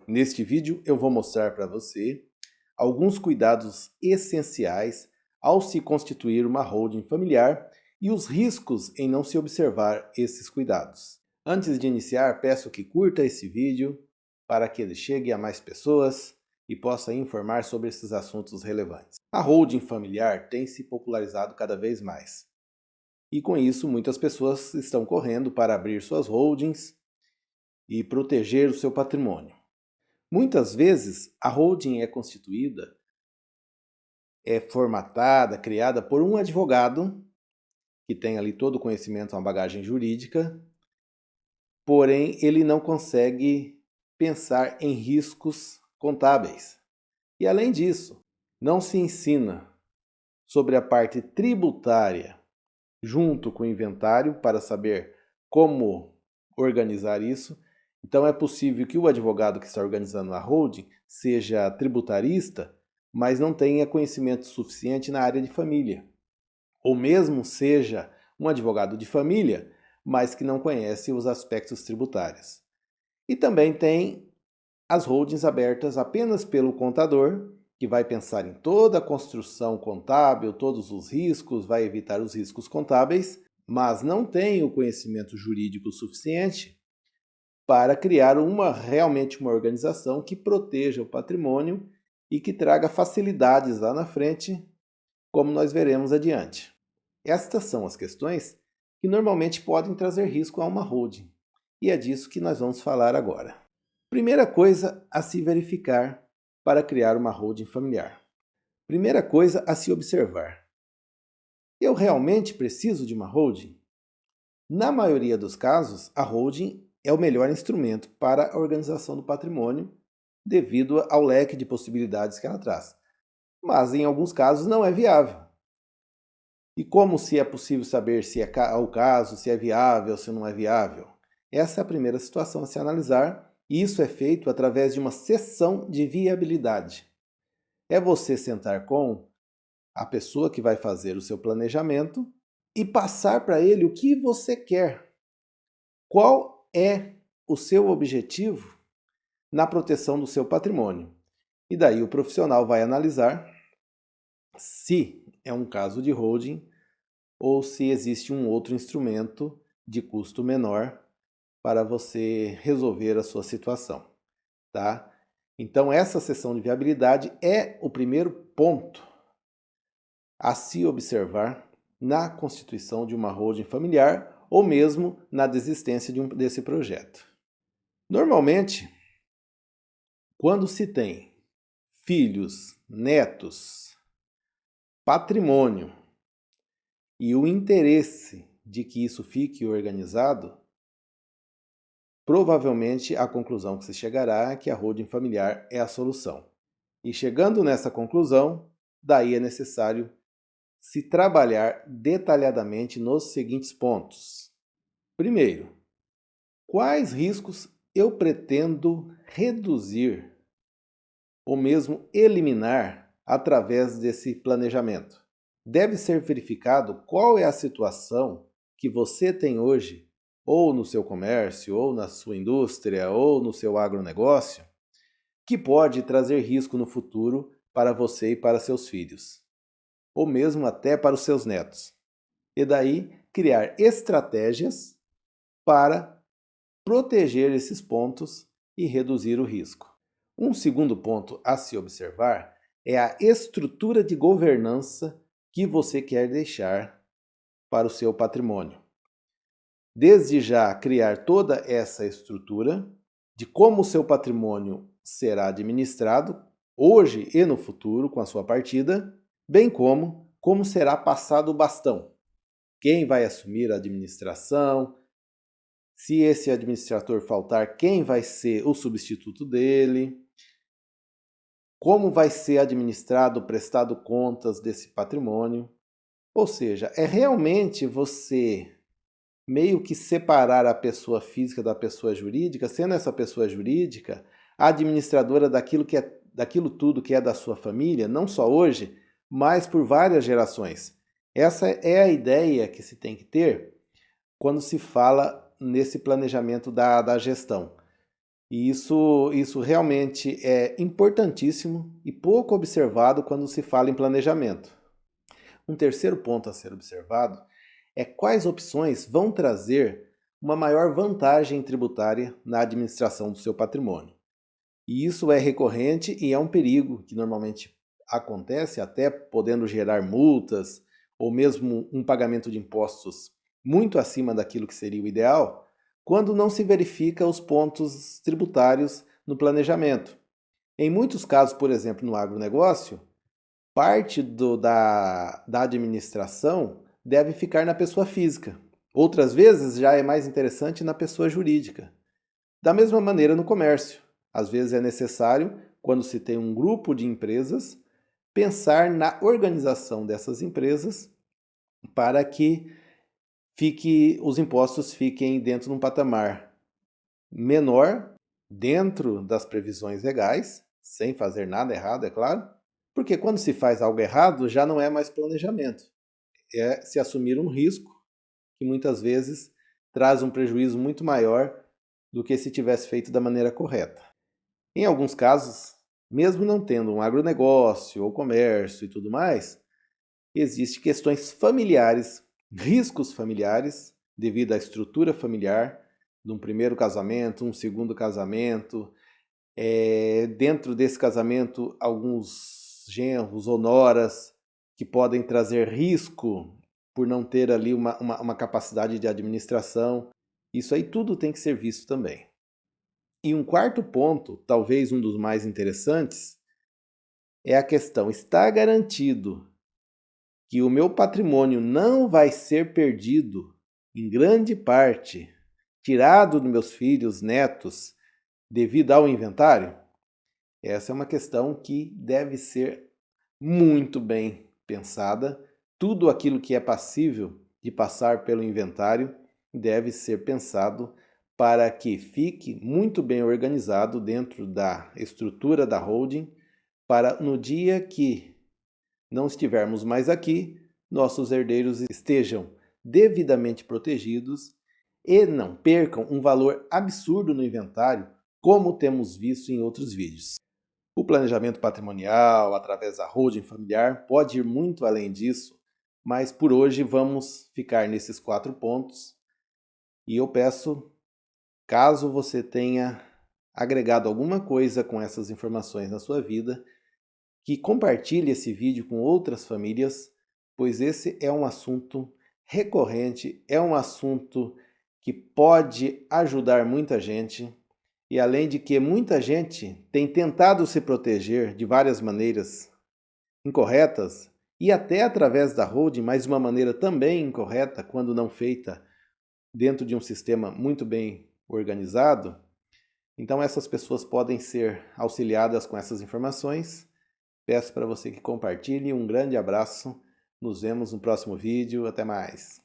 Neste vídeo eu vou mostrar para você alguns cuidados essenciais ao se constituir uma holding familiar e os riscos em não se observar esses cuidados. Antes de iniciar, peço que curta esse vídeo para que ele chegue a mais pessoas e possa informar sobre esses assuntos relevantes. A holding familiar tem se popularizado cada vez mais. E com isso, muitas pessoas estão correndo para abrir suas holdings e proteger o seu patrimônio. Muitas vezes, a holding é constituída, é formatada, criada por um advogado que tem ali todo o conhecimento, uma bagagem jurídica, porém ele não consegue pensar em riscos contábeis. E além disso, não se ensina sobre a parte tributária junto com o inventário para saber como organizar isso. Então é possível que o advogado que está organizando a holding seja tributarista, mas não tenha conhecimento suficiente na área de família. Ou mesmo seja um advogado de família, mas que não conhece os aspectos tributários. E também tem as holdings abertas apenas pelo contador, que vai pensar em toda a construção contábil, todos os riscos, vai evitar os riscos contábeis, mas não tem o conhecimento jurídico suficiente para criar realmente uma organização que proteja o patrimônio e que traga facilidades lá na frente, como nós veremos adiante. Estas são as questões que normalmente podem trazer risco a uma holding, e é disso que nós vamos falar agora. Primeira coisa a se verificar para criar uma holding familiar. Primeira coisa a se observar. Eu realmente preciso de uma holding? Na maioria dos casos, a holding é o melhor instrumento para a organização do patrimônio, devido ao leque de possibilidades que ela traz. Mas em alguns casos não é viável. E como se é possível saber se é o caso, se é viável, se não é viável? Essa é a primeira situação a se analisar, e isso é feito através de uma sessão de viabilidade. É você sentar com a pessoa que vai fazer o seu planejamento e passar para ele o que você quer. Qual é o seu objetivo na proteção do seu patrimônio? E daí o profissional vai analisar se é um caso de holding ou se existe um outro instrumento de custo menor para você resolver a sua situação, tá? Então essa sessão de viabilidade é o primeiro ponto a se observar na constituição de uma holding familiar ou mesmo na desistência desse projeto. Normalmente, quando se tem filhos, netos, patrimônio e o interesse de que isso fique organizado, provavelmente a conclusão que se chegará é que a holding familiar é a solução. E chegando nessa conclusão, daí é necessário se trabalhar detalhadamente nos seguintes pontos. Primeiro, quais riscos eu pretendo reduzir ou mesmo eliminar através desse planejamento? Deve ser verificado qual é a situação que você tem hoje, ou no seu comércio, ou na sua indústria, ou no seu agronegócio, que pode trazer risco no futuro para você e para seus filhos, ou mesmo até para os seus netos. E daí criar estratégias para proteger esses pontos e reduzir o risco. Um segundo ponto a se observar é a estrutura de governança que você quer deixar para o seu patrimônio. Desde já criar toda essa estrutura de como o seu patrimônio será administrado hoje e no futuro com a sua partida, bem como será passado o bastão. Quem vai assumir a administração? Se esse administrador faltar, quem vai ser o substituto dele? Como vai ser administrado, prestado contas desse patrimônio? Ou seja, é realmente você meio que separar a pessoa física da pessoa jurídica, sendo essa pessoa jurídica a administradora daquilo tudo que é da sua família, não só hoje, mas por várias gerações. Essa é a ideia que se tem que ter quando se fala nesse planejamento da gestão. E isso realmente é importantíssimo e pouco observado quando se fala em planejamento. Um terceiro ponto a ser observado é quais opções vão trazer uma maior vantagem tributária na administração do seu patrimônio. E isso é recorrente e é um perigo que normalmente acontece, até podendo gerar multas ou mesmo um pagamento de impostos muito acima daquilo que seria o ideal, quando não se verifica os pontos tributários no planejamento. Em muitos casos, por exemplo, no agronegócio, parte da administração deve ficar na pessoa física. Outras vezes já é mais interessante na pessoa jurídica. Da mesma maneira no comércio. Às vezes é necessário, quando se tem um grupo de empresas, pensar na organização dessas empresas para que os impostos fiquem dentro de um patamar menor, dentro das previsões legais, sem fazer nada errado, é claro, porque quando se faz algo errado já não é mais planejamento, é se assumir um risco que muitas vezes traz um prejuízo muito maior do que se tivesse feito da maneira correta. Em alguns casos, mesmo não tendo um agronegócio ou comércio e tudo mais, existem questões familiares, riscos familiares, devido à estrutura familiar, de um primeiro casamento, um segundo casamento. Dentro desse casamento, alguns genros ou noras que podem trazer risco por não ter ali uma capacidade de administração. Isso aí tudo tem que ser visto também. E um quarto ponto, talvez um dos mais interessantes, é a questão: está garantido que o meu patrimônio não vai ser perdido, em grande parte, tirado dos meus filhos, netos, devido ao inventário? Essa é uma questão que deve ser muito bem pensada. Tudo aquilo que é passível de passar pelo inventário deve ser pensado para que fique muito bem organizado dentro da estrutura da holding, para no dia que não estivermos mais aqui, nossos herdeiros estejam devidamente protegidos e não percam um valor absurdo no inventário, como temos visto em outros vídeos. O planejamento patrimonial, através da holding familiar, pode ir muito além disso, mas por hoje vamos ficar nesses 4 pontos. E eu peço, caso você tenha agregado alguma coisa com essas informações na sua vida, que compartilhe esse vídeo com outras famílias, pois esse é um assunto recorrente, é um assunto que pode ajudar muita gente. E além de que muita gente tem tentado se proteger de várias maneiras incorretas, e até através da holding, mas de uma maneira também incorreta, quando não feita dentro de um sistema muito bem organizado, então essas pessoas podem ser auxiliadas com essas informações. Peço para você que compartilhe. Um grande abraço. Nos vemos no próximo vídeo. Até mais.